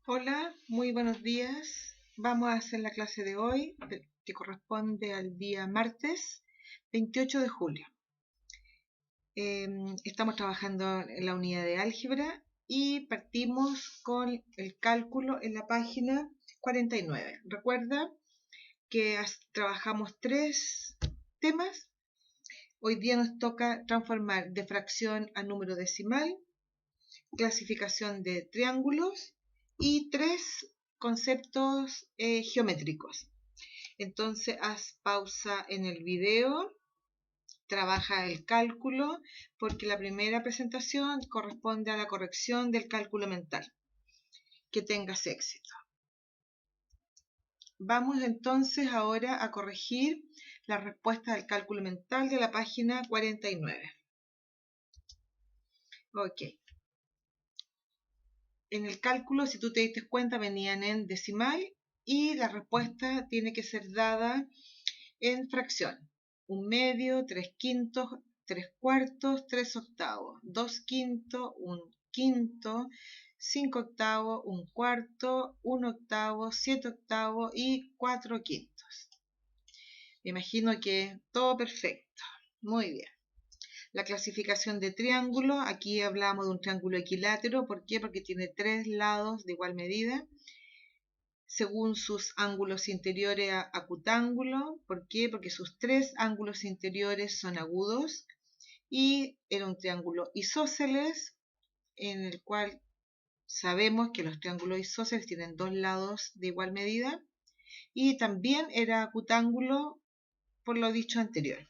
Hola, muy buenos días. Vamos a hacer la clase de hoy, que corresponde al día martes 28 de julio. Estamos trabajando en la unidad de álgebra y partimos con el cálculo en la página 49. Recuerda que trabajamos 3 temas. Hoy día nos toca transformar de fracción a número decimal, clasificación de triángulos y 3 conceptos geométricos. Entonces haz pausa en el video, trabaja el cálculo, porque la primera presentación corresponde a la corrección del cálculo mental. Que tengas éxito. Vamos entonces ahora a corregir la respuesta del cálculo mental de la página 49. Ok. En el cálculo, si tú te diste cuenta, venían en decimal y la respuesta tiene que ser dada en fracción. 1/2, 3/5, 3/4, 3/8, 2/5, 1/5, 5/8, 1/4, 1/8, 7/8 y 4/5. Me imagino que todo perfecto. Muy bien. La clasificación de triángulo, aquí hablamos de un triángulo equilátero. ¿Por qué? Porque tiene 3 lados de igual medida, según sus ángulos interiores acutángulo. ¿Por qué? Porque sus 3 ángulos interiores son agudos, y era un triángulo isósceles, en el cual sabemos que los triángulos isósceles tienen 2 lados de igual medida, y también era acutángulo por lo dicho anterior.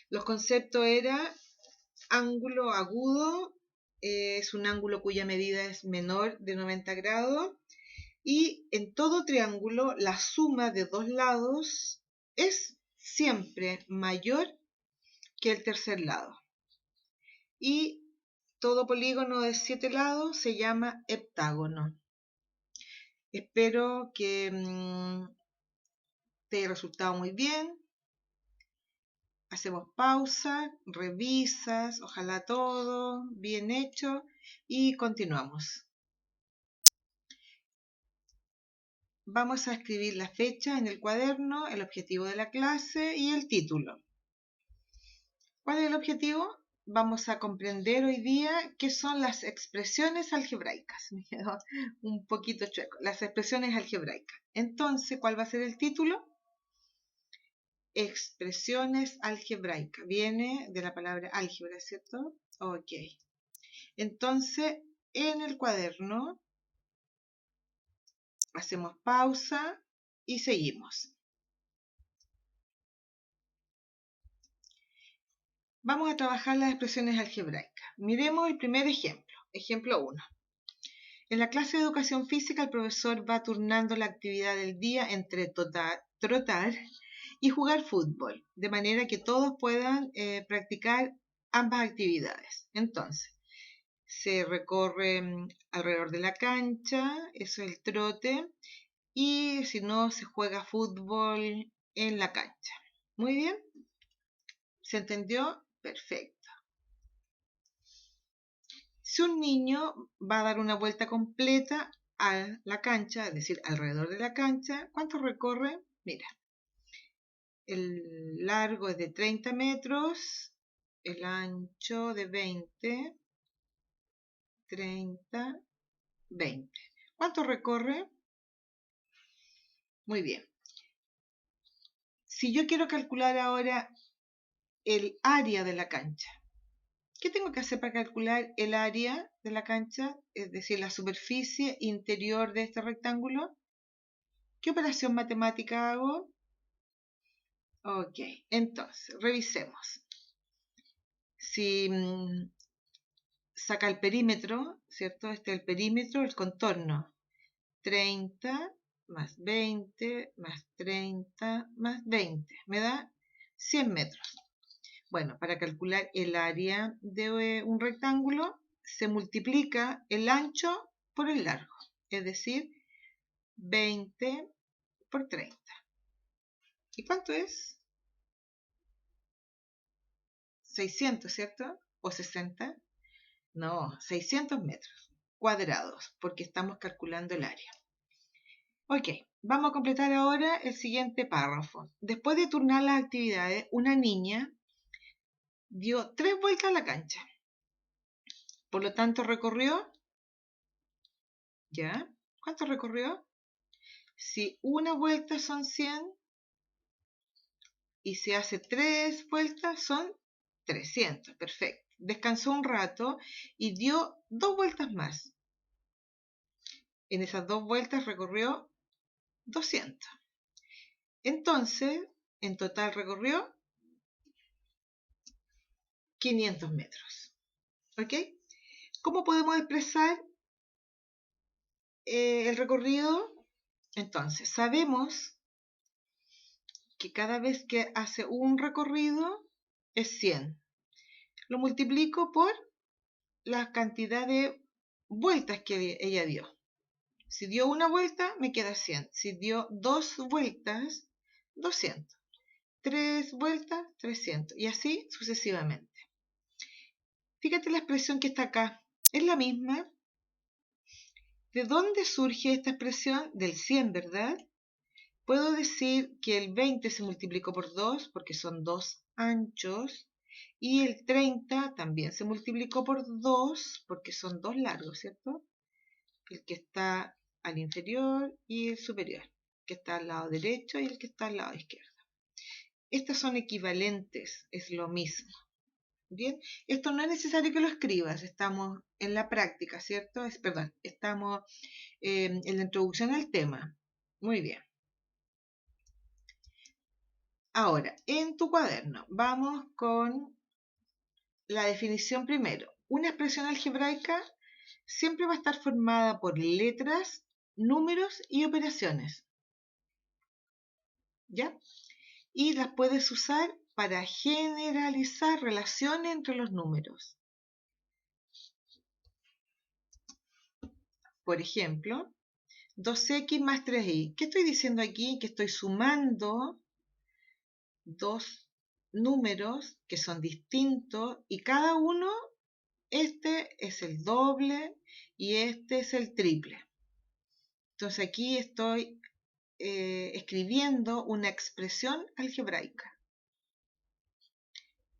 Los conceptos eran ángulo agudo, es un ángulo cuya medida es menor de 90 grados, y en todo triángulo la suma de 2 lados es siempre mayor que el tercer lado. Y todo polígono de 7 lados se llama heptágono. Espero que te haya resultado muy bien. Hacemos pausa, revisas, ojalá todo bien hecho, y continuamos. Vamos a escribir la fecha en el cuaderno, el objetivo de la clase y el título. ¿Cuál es el objetivo? Vamos a comprender hoy día qué son las expresiones algebraicas. Me quedó un poquito chueco. Las expresiones algebraicas. Entonces, ¿cuál va a ser el título? Expresiones algebraicas. Viene de la palabra álgebra, ¿cierto? Ok. Entonces, en el cuaderno hacemos pausa y seguimos. Vamos a trabajar las expresiones algebraicas. Miremos el primer ejemplo. Ejemplo 1. En la clase de educación física, el profesor va turnando la actividad del día entre trotar y jugar fútbol, de manera que todos puedan practicar ambas actividades. Entonces, se recorre alrededor de la cancha, eso es el trote, y si no, se juega fútbol en la cancha. Muy bien. ¿Se entendió? Perfecto. Si un niño va a dar una vuelta completa a la cancha, es decir, alrededor de la cancha, ¿cuánto recorre? Mira, el largo es de 30 metros, el ancho de 20, 30, 20. ¿Cuánto recorre? Muy bien. Si yo quiero calcular ahora el área de la cancha, ¿qué tengo que hacer para calcular el área de la cancha? Es decir, la superficie interior de este rectángulo. ¿Qué operación matemática hago? Ok, entonces, revisemos. Si saca el perímetro, ¿cierto? Este es el perímetro, el contorno. 30 más 20 más 30 más 20. Me da 100 metros. Bueno, para calcular el área de un rectángulo, se multiplica el ancho por el largo. Es decir, 20 por 30. ¿Y cuánto es? 600, ¿cierto? ¿O 60? No, 600 metros. cuadrados, porque estamos calculando el área. Ok, vamos a completar ahora el siguiente párrafo. Después de turnar las actividades, una niña dio 3 vueltas a la cancha. Por lo tanto, recorrió, ¿ya? ¿Cuánto recorrió? Si una vuelta son 100 y se hace 3 vueltas son 300. Perfecto. Descansó un rato y dio 2 vueltas más. En esas 2 vueltas recorrió 200. Entonces, en total recorrió 500 metros. ¿Ok? ¿Cómo podemos expresar el recorrido? Entonces, sabemos que cada vez que hace un recorrido es 100. Lo multiplico por la cantidad de vueltas que ella dio. Si dio una vuelta, me queda 100. Si dio 2 vueltas, 200. 3 vueltas, 300. Y así sucesivamente. Fíjate la expresión que está acá. Es la misma. ¿De dónde surge esta expresión? Del 100, ¿verdad? Puedo decir que el 20 se multiplicó por 2 porque son 2 anchos. Y el 30 también se multiplicó por 2 porque son 2 largos, ¿cierto? El que está al inferior y el superior, que está al lado derecho y el que está al lado izquierdo. Estas son equivalentes, es lo mismo. Bien, esto no es necesario que lo escribas, estamos en la práctica, ¿cierto? Estamos en la introducción al tema. Muy bien. Ahora, en tu cuaderno, vamos con la definición primero. Una expresión algebraica siempre va a estar formada por letras, números y operaciones. ¿Ya? Y las puedes usar para generalizar relaciones entre los números. Por ejemplo, 2x más 3y. ¿Qué estoy diciendo aquí? Que estoy sumando dos números que son distintos y cada uno, este es el doble y este es el triple. Entonces aquí estoy escribiendo una expresión algebraica.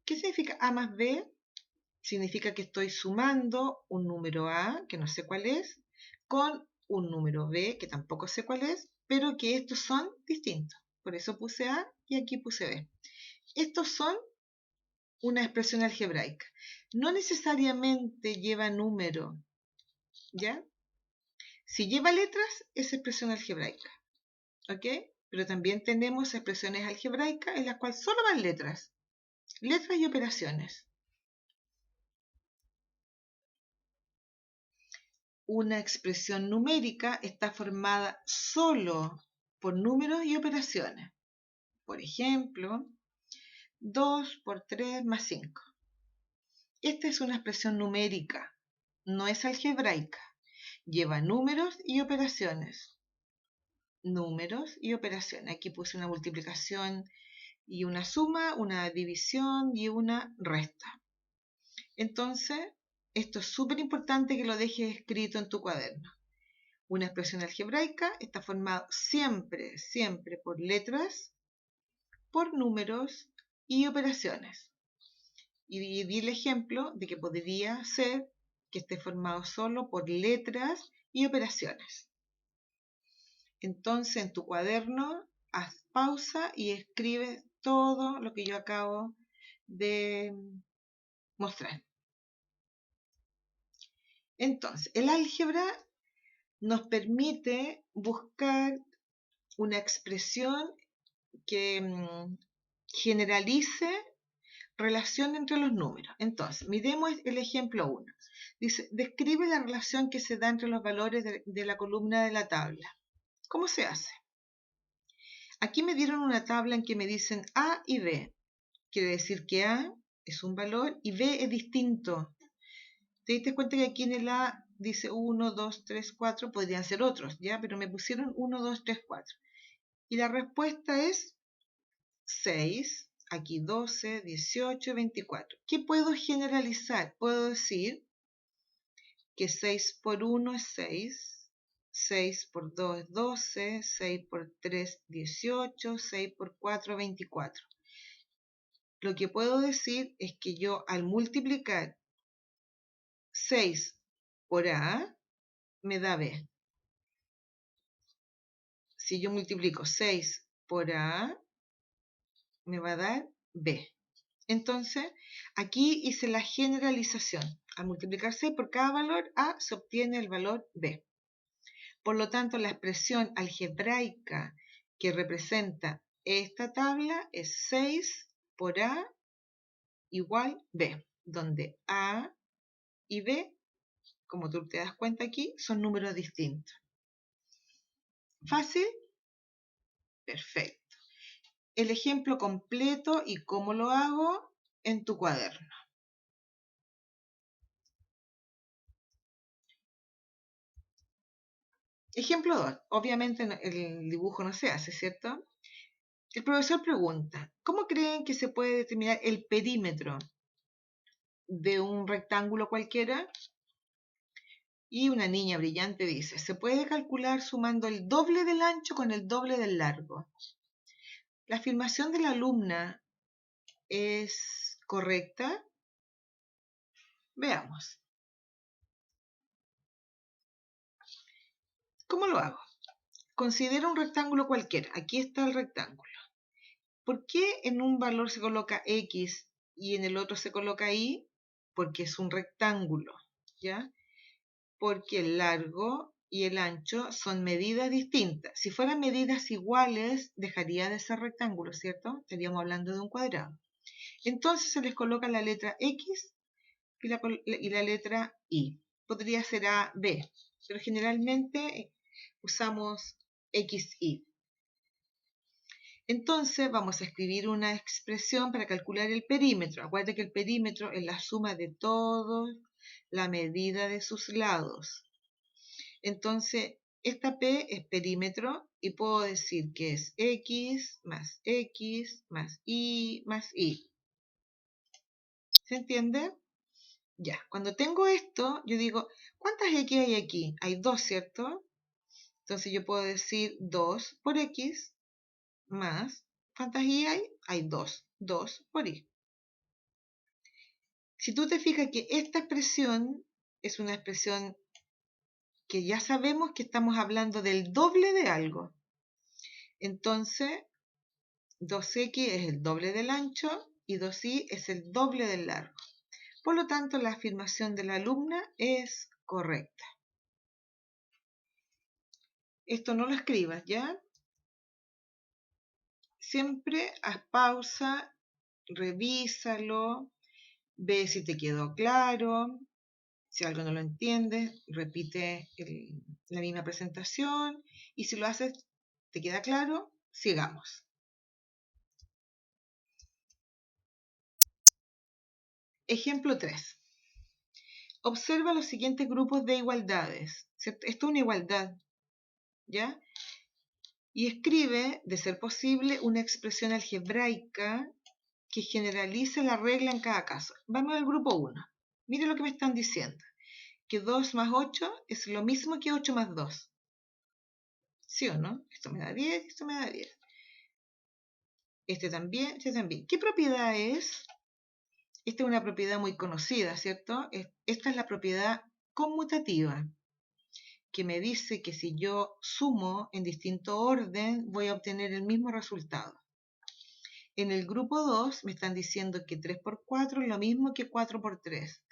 ¿Qué significa A más B? Significa que estoy sumando un número A, que no sé cuál es, con un número B, que tampoco sé cuál es, pero que estos son distintos. Por eso puse A y aquí puse B. Estos son una expresión algebraica. No necesariamente lleva número, ¿ya? Si lleva letras, es expresión algebraica, ¿ok? Pero también tenemos expresiones algebraicas en las cuales solo van letras y operaciones. Una expresión numérica está formada solo por números y operaciones. Por ejemplo, 2 por 3 más 5. Esta es una expresión numérica, no es algebraica. Lleva números y operaciones. Números y operaciones. Aquí puse una multiplicación y una suma, una división y una resta. Entonces, esto es súper importante que lo dejes escrito en tu cuaderno. Una expresión algebraica está formada siempre, siempre por letras, por números y operaciones. Y di el ejemplo de que podría ser que esté formado solo por letras y operaciones. Entonces, en tu cuaderno, haz pausa y escribe todo lo que yo acabo de mostrar. Entonces, el álgebra nos permite buscar una expresión que generalice relación entre los números. Entonces, miremos el ejemplo 1. Dice, describe la relación que se da entre los valores de la columna de la tabla. ¿Cómo se hace? Aquí me dieron una tabla en que me dicen A y B. Quiere decir que A es un valor y B es distinto. ¿Te diste cuenta que aquí en el A dice 1, 2, 3, 4? Podrían ser otros, ¿ya? Pero me pusieron 1, 2, 3, 4. Y la respuesta es 6, aquí 12, 18, 24. ¿Qué puedo generalizar? Puedo decir que 6 por 1 es 6, 6 por 2 es 12, 6 por 3 18, 6 por 4 24. Lo que puedo decir es que yo al multiplicar 6 por A me da B. Si yo multiplico 6 por A, me va a dar B. Entonces, aquí hice la generalización. Al multiplicar 6 por cada valor A, se obtiene el valor B. Por lo tanto, la expresión algebraica que representa esta tabla es 6 por A igual B, donde A y B, como tú te das cuenta aquí, son números distintos. ¿Fácil? Perfecto. El ejemplo completo y cómo lo hago en tu cuaderno. Ejemplo 2. Obviamente el dibujo no se hace, ¿cierto? El profesor pregunta, ¿cómo creen que se puede determinar el perímetro de un rectángulo cualquiera? Y una niña brillante dice, se puede calcular sumando el doble del ancho con el doble del largo. ¿La afirmación de la alumna es correcta? Veamos. ¿Cómo lo hago? Considera un rectángulo cualquiera. Aquí está el rectángulo. ¿Por qué en un valor se coloca X y en el otro se coloca Y? Porque es un rectángulo, ¿ya? Porque el largo y el ancho son medidas distintas. Si fueran medidas iguales, dejaría de ser rectángulo, ¿cierto? Estaríamos hablando de un cuadrado. Entonces se les coloca la letra X y la letra Y. Podría ser A, B, pero generalmente usamos XY. Entonces vamos a escribir una expresión para calcular el perímetro. Acuérdate que el perímetro es la suma de todos la medida de sus lados. Entonces, esta P es perímetro y puedo decir que es X más X más Y más Y. ¿Se entiende? Ya, cuando tengo esto, yo digo, ¿cuántas X hay aquí? Hay 2, ¿cierto? Entonces yo puedo decir 2 por X más, ¿cuántas Y hay? Hay 2, 2 por Y. Si tú te fijas que esta expresión es una expresión que ya sabemos que estamos hablando del doble de algo. Entonces, 2x es el doble del ancho y 2y es el doble del largo. Por lo tanto, la afirmación de la alumna es correcta. Esto no lo escribas, ¿ya? Siempre haz pausa, revísalo, ve si te quedó claro. Si algo no lo entiendes, repite la misma presentación y si lo haces, te queda claro, sigamos. Ejemplo 3. Observa los siguientes grupos de igualdades. Esto es una igualdad, ¿ya? Y escribe, de ser posible, una expresión algebraica que generalice la regla en cada caso. Vamos al grupo 1. Mire lo que me están diciendo. Que 2 más 8 es lo mismo que 8 más 2. ¿Sí o no? Esto me da 10, esto me da 10. Este también, este también. ¿Qué propiedad es? Esta es una propiedad muy conocida, ¿cierto? Esta es la propiedad conmutativa, que me dice que si yo sumo en distinto orden, voy a obtener el mismo resultado. En el grupo 2 me están diciendo que 3 por 4 es lo mismo que 4 por 3.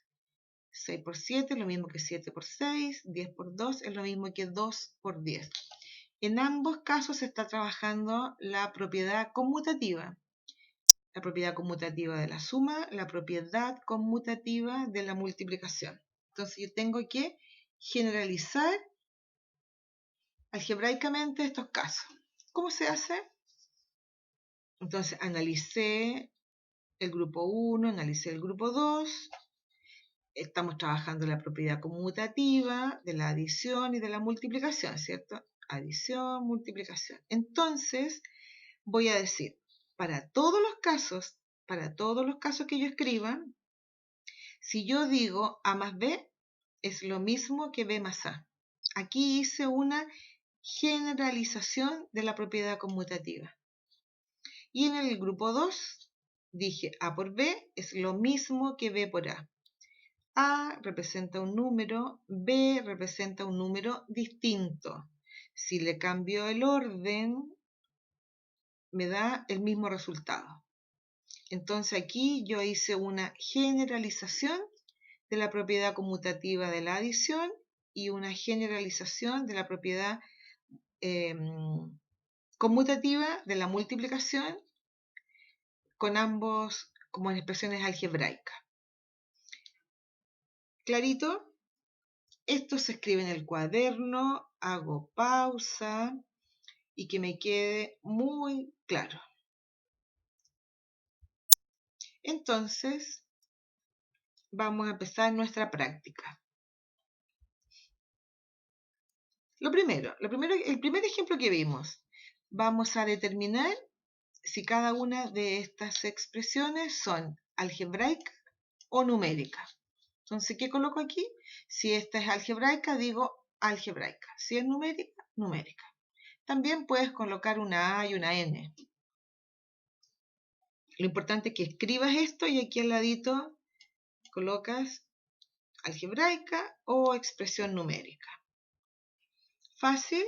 6 por 7 es lo mismo que 7 por 6. 10 por 2 es lo mismo que 2 por 10. En ambos casos se está trabajando la propiedad conmutativa. La propiedad conmutativa de la suma, la propiedad conmutativa de la multiplicación. Entonces yo tengo que generalizar algebraicamente estos casos. ¿Cómo se hace? Entonces analicé el grupo 1, analicé el grupo 2. Estamos trabajando la propiedad conmutativa de la adición y de la multiplicación, ¿cierto? Adición, multiplicación. Entonces voy a decir, para todos los casos que yo escriba, si yo digo A más B, es lo mismo que B más A. Aquí hice una generalización de la propiedad conmutativa. Y en el grupo 2 dije A por B es lo mismo que B por A. A representa un número, B representa un número distinto. Si le cambio el orden, me da el mismo resultado. Entonces aquí yo hice una generalización de la propiedad conmutativa de la adición y una generalización de la propiedad conmutativa de la multiplicación con ambos como en expresiones algebraicas. ¿Clarito? Esto se escribe en el cuaderno, hago pausa y que me quede muy claro. Entonces, vamos a empezar nuestra práctica. El primer ejemplo que vimos, vamos a determinar si cada una de estas expresiones son algebraicas o numéricas. Entonces, ¿qué coloco aquí? Si esta es algebraica, digo algebraica. Si es numérica, numérica. También puedes colocar una A y una N. Lo importante es que escribas esto y aquí al ladito colocas algebraica o expresión numérica. ¿Fácil?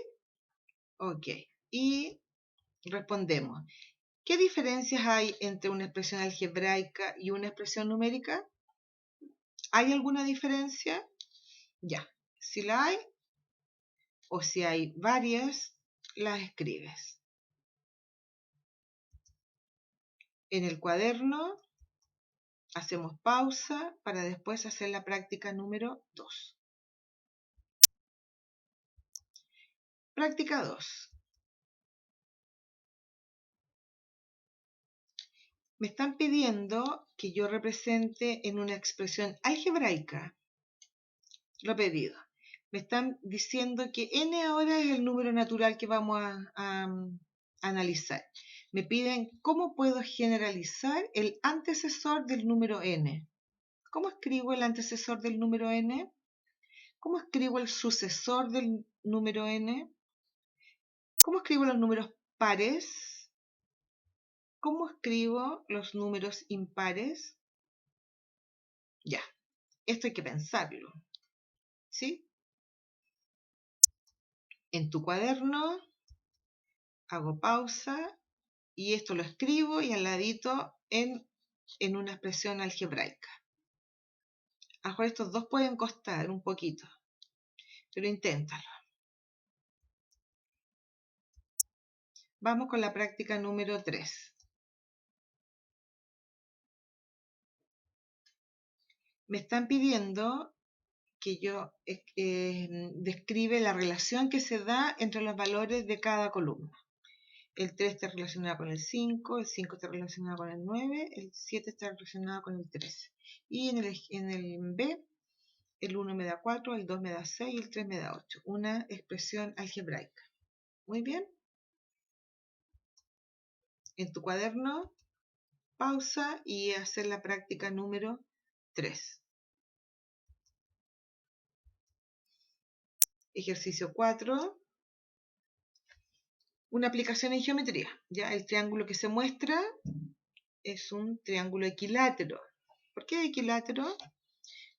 Ok. Y respondemos. ¿Qué diferencias hay entre una expresión algebraica y una expresión numérica? ¿Hay alguna diferencia? Ya. Si la hay, o si hay varias, las escribes. En el cuaderno hacemos pausa para después hacer la práctica número 2. Práctica 2. Me están pidiendo que yo represente en una expresión algebraica. Lo he pedido. Me están diciendo que n ahora es el número natural que vamos a analizar. Me piden cómo puedo generalizar el antecesor del número n. ¿Cómo escribo el antecesor del número n? ¿Cómo escribo el sucesor del número n? ¿Cómo escribo los números pares? ¿Cómo escribo los números impares? Ya, esto hay que pensarlo. ¿Sí? En tu cuaderno hago pausa y esto lo escribo y al ladito en una expresión algebraica. Ahora estos dos pueden costar un poquito, pero inténtalo. Vamos con la práctica número 3. Me están pidiendo que yo describe la relación que se da entre los valores de cada columna. El 3 está relacionado con el 5, el 5 está relacionado con el 9, el 7 está relacionado con el 13. Y en el B, el 1 me da 4, el 2 me da 6 y el 3 me da 8. Una expresión algebraica. Muy bien. En tu cuaderno, pausa y hacer la práctica número 3. Ejercicio 4. Una aplicación en geometría. Ya el triángulo que se muestra es un triángulo equilátero. ¿Por qué equilátero?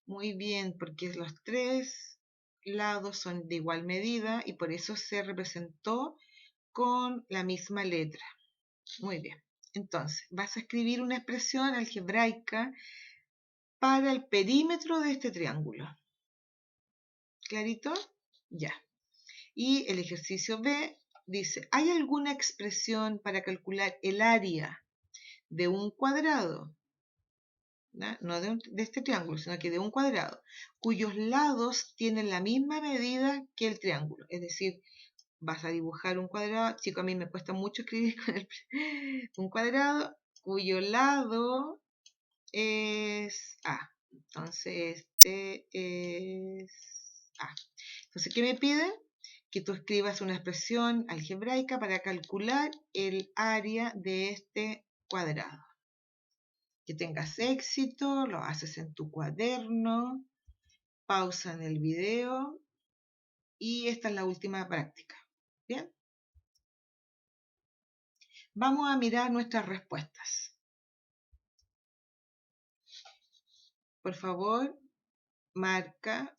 Muy bien, porque los tres lados son de igual medida y por eso se representó con la misma letra. Muy bien. Entonces, vas a escribir una expresión algebraica para el perímetro de este triángulo. ¿Clarito? Ya. Y el ejercicio B dice, ¿hay alguna expresión para calcular el área de un cuadrado? No de este triángulo, sino que de un cuadrado, cuyos lados tienen la misma medida que el triángulo. Es decir, vas a dibujar un cuadrado, chico, a mí me cuesta mucho escribir con un cuadrado cuyo lado es A. Entonces, este es A. Entonces, ¿qué me piden? Que tú escribas una expresión algebraica para calcular el área de este cuadrado. Que tengas éxito, lo haces en tu cuaderno pausa en el video y esta es la última práctica. ¿Bien? Vamos a mirar nuestras respuestas. Por favor, marca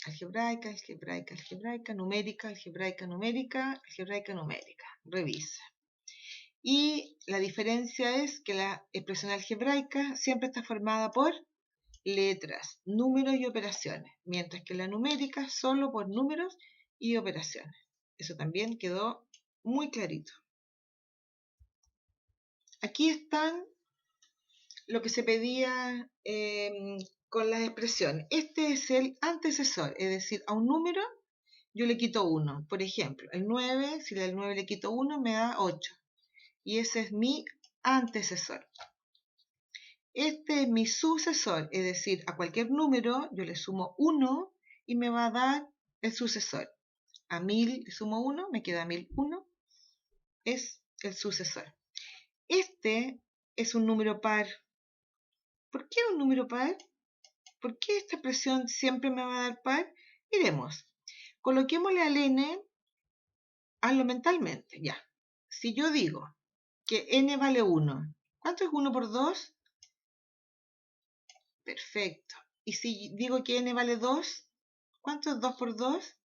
algebraica, algebraica, algebraica, numérica, algebraica, numérica, algebraica, numérica. Revisa. Y la diferencia es que la expresión algebraica siempre está formada por letras, números y operaciones, mientras que la numérica solo por números y operaciones. Eso también quedó muy clarito. Aquí están lo que se pedía con las expresiones. Este es el antecesor, es decir, a un número yo le quito 1. Por ejemplo, el 9, si al 9 le quito 1 me da 8. Y ese es mi antecesor. Este es mi sucesor, es decir, a cualquier número yo le sumo 1 y me va a dar el sucesor. A 1000 le sumo 1, me queda 1001, es el sucesor. Este es un número par. ¿Por qué un número par? ¿Por qué esta expresión siempre me va a dar par? Miremos. Coloquémosle al n, hazlo mentalmente, ya. Si yo digo que n vale 1, ¿cuánto es 1 por 2? Perfecto. Y si digo que n vale 2, ¿cuánto es 2 por 2?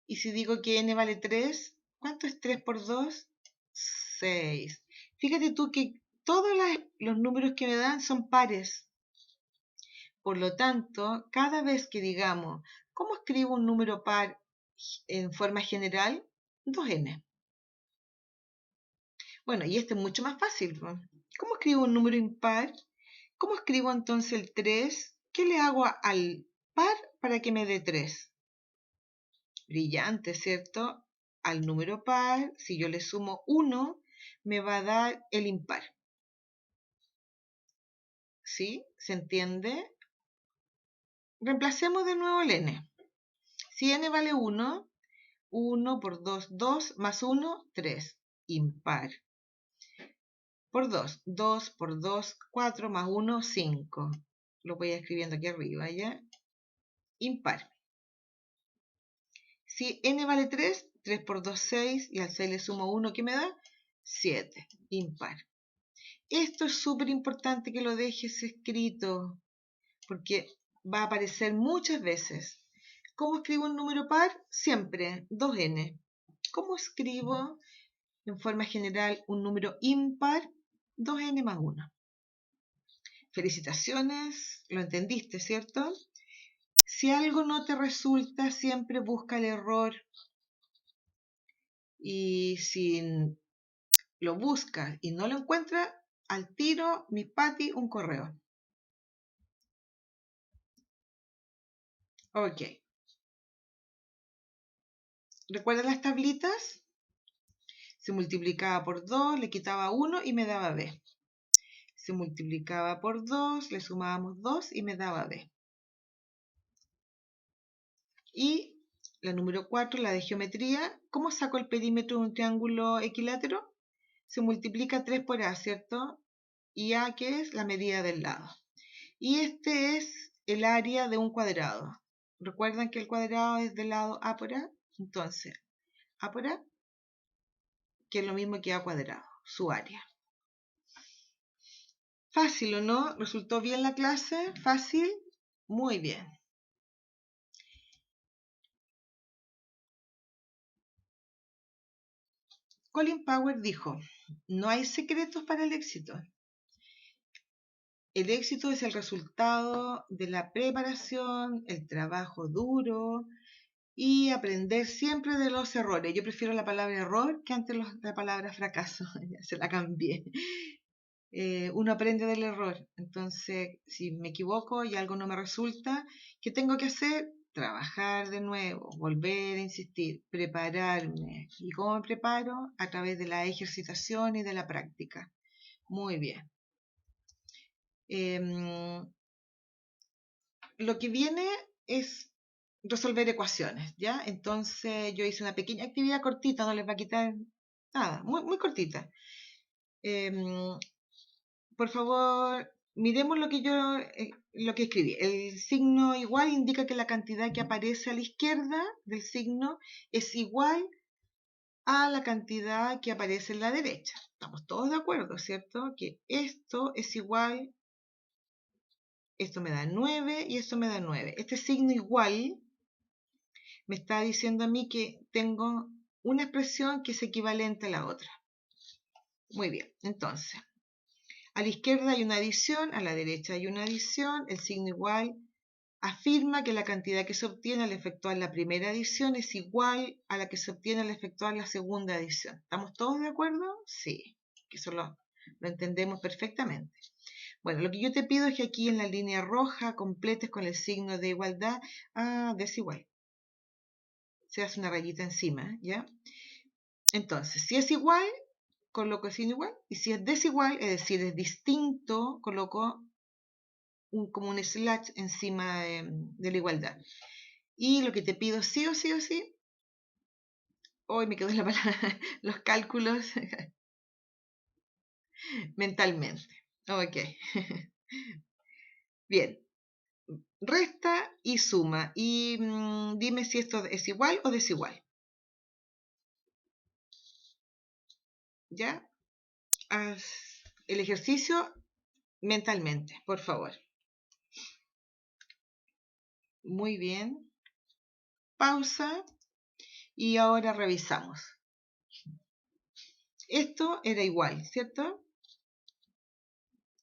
Y si digo que n vale 3, ¿cuánto es 3 por 2? 6. Fíjate tú que todos los números que me dan son pares. Por lo tanto, cada vez que digamos, ¿cómo escribo un número par en forma general? 2n. Bueno, y este es mucho más fácil. ¿Cómo escribo un número impar? ¿Cómo escribo entonces el 3? ¿Qué le hago al par para que me dé 3? Brillante, ¿cierto? Al número par, si yo le sumo 1, me va a dar el impar. ¿Sí? ¿Se entiende? Reemplacemos de nuevo el n. Si n vale 1, 1 por 2, 2, más 1, 3. Impar. Por 2, 2 por 2, 4, más 1, 5. Lo voy escribiendo aquí arriba, ¿ya? Impar. Si n vale 3, 3 por 2, 6, y al 6 le sumo 1, ¿qué me da? 7. Impar. Esto es súper importante que lo dejes escrito, porque va a aparecer muchas veces. ¿Cómo escribo un número par? Siempre 2n. ¿Cómo escribo en forma general un número impar? 2n más 1. Felicitaciones, lo entendiste, ¿cierto? Si algo no te resulta, siempre busca el error. Y si lo buscas y no lo encuentras, al tiro, mi Pati, un correo. Ok. ¿Recuerdan las tablitas? Se multiplicaba por 2, le quitaba 1 y me daba b. Se multiplicaba por 2, le sumábamos 2 y me daba b. Y la número 4, la de geometría. ¿Cómo saco el perímetro de un triángulo equilátero? Se multiplica 3 por a, ¿cierto? Y a, que es la medida del lado. Y este es el área de un cuadrado. ¿Recuerdan que el cuadrado es del lado a por a? Entonces, a por a, que es lo mismo que a cuadrado, su área. Fácil, ¿o no? ¿Resultó bien la clase? ¿Fácil? Muy bien. Colin Powell dijo, no hay secretos para el éxito. El éxito es el resultado de la preparación, el trabajo duro y aprender siempre de los errores. Yo prefiero la palabra error que antes la palabra fracaso. Ya se la cambié. Uno aprende del error. Entonces, si me equivoco y algo no me resulta, ¿qué tengo que hacer? Trabajar de nuevo, volver a insistir, prepararme. ¿Y cómo me preparo? A través de la ejercitación y de la práctica. Muy bien. Lo que viene es resolver ecuaciones, ¿ya? Entonces yo hice una pequeña actividad cortita, no les va a quitar nada, muy, muy cortita. Por favor, miremos lo que lo que escribí. El signo igual indica que la cantidad que aparece a la izquierda del signo es igual a la cantidad que aparece en la derecha. Estamos todos de acuerdo, ¿cierto? Que esto es igual, esto me da 9 y esto me da 9. Este signo igual me está diciendo a mí que tengo una expresión que es equivalente a la otra. Muy bien, entonces, a la izquierda hay una adición, a la derecha hay una adición, el signo igual afirma que la cantidad que se obtiene al efectuar la primera adición es igual a la que se obtiene al efectuar la segunda adición. ¿Estamos todos de acuerdo? Sí, que eso lo entendemos perfectamente. Bueno, lo que yo te pido es que aquí en la línea roja completes con el signo de igualdad a desigual. Se hace una rayita encima, ¿ya? Entonces, si es igual, coloco el signo igual, y si es desigual, es decir, es distinto, coloco como un slash encima de la igualdad. Y lo que te pido sí o sí o sí, hoy me quedo en la palabra, los cálculos mentalmente. Ok. Bien. Resta y suma. Y dime si esto es igual o desigual. ¿Ya? Haz el ejercicio mentalmente, por favor. Muy bien. Pausa. Y ahora revisamos. Esto era igual, ¿cierto?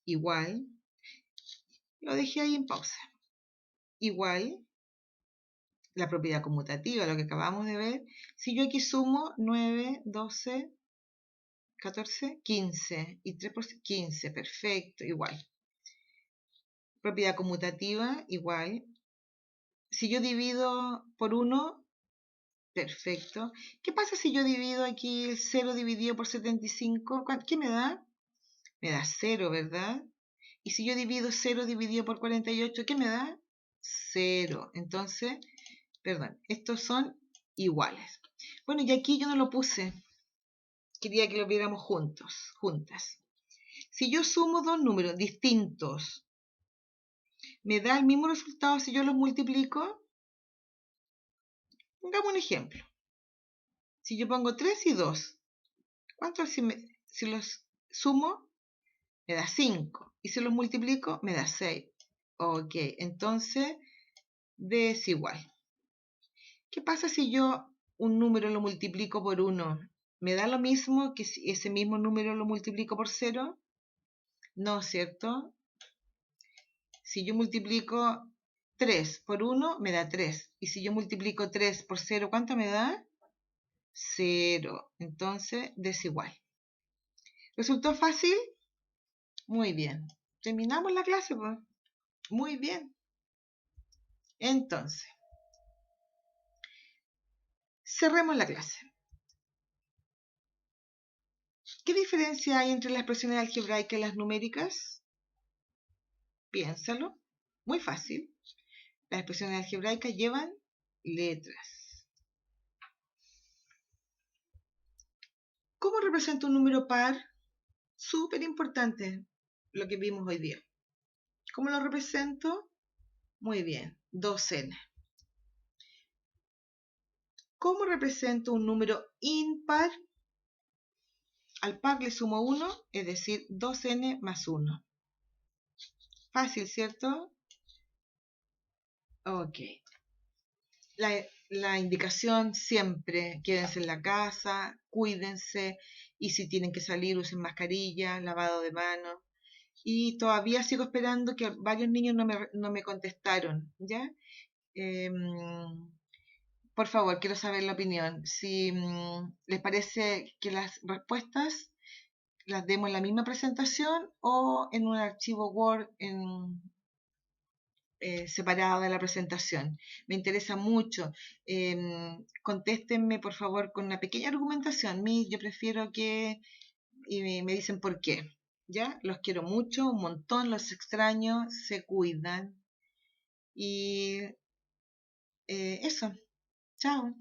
Igual. Lo dejé ahí en pausa. Igual. La propiedad conmutativa, lo que acabamos de ver. Si yo aquí sumo 9, 12, 14, 15 y 3 por 15, perfecto, igual. Propiedad conmutativa, igual. Si yo divido por 1, perfecto. ¿Qué pasa si yo divido aquí el 0 dividido por 75? ¿Qué me da? Me da 0, ¿verdad? Y si yo divido 0 dividido por 48, ¿qué me da? 0. Entonces, perdón, estos son iguales. Bueno, y aquí yo no lo puse. Quería que lo viéramos juntos, juntas. Si yo sumo dos números distintos, ¿me da el mismo resultado si yo los multiplico? Pongamos un ejemplo. Si yo pongo 3 y 2, ¿cuánto si los sumo? Me da 5. Y si los multiplico, me da 6. Ok, entonces desigual. ¿Qué pasa si yo un número lo multiplico por 1? ¿Me da lo mismo que si ese mismo número lo multiplico por 0? No, ¿cierto? Si yo multiplico 3 por 1, me da 3. Y si yo multiplico 3 por 0, ¿cuánto me da? 0. Entonces, desigual. ¿Resultó fácil? Muy bien. Terminamos la clase, pues. Muy bien. Entonces, cerremos la clase. ¿Qué diferencia hay entre las expresiones algebraicas y las numéricas? Piénsalo. Muy fácil. Las expresiones algebraicas llevan letras. ¿Cómo representa un número par? Súper importante lo que vimos hoy día. ¿Cómo lo represento? Muy bien, 2n. ¿Cómo represento un número impar? Al par le sumo 1, es decir, 2n más 1. Fácil, ¿cierto? Ok. La indicación siempre, quédense en la casa, cuídense, y si tienen que salir usen mascarilla, lavado de manos. Y todavía sigo esperando que varios niños no me contestaron, ¿ya? Por favor, quiero saber la opinión. Si les parece que las respuestas las demos en la misma presentación o en un archivo Word separado de la presentación. Me interesa mucho. Contéstenme, por favor, con una pequeña argumentación. Yo prefiero que y me dicen por qué. ¿Ya? Los quiero mucho, un montón, los extraño, se cuidan. Y eso. Chao.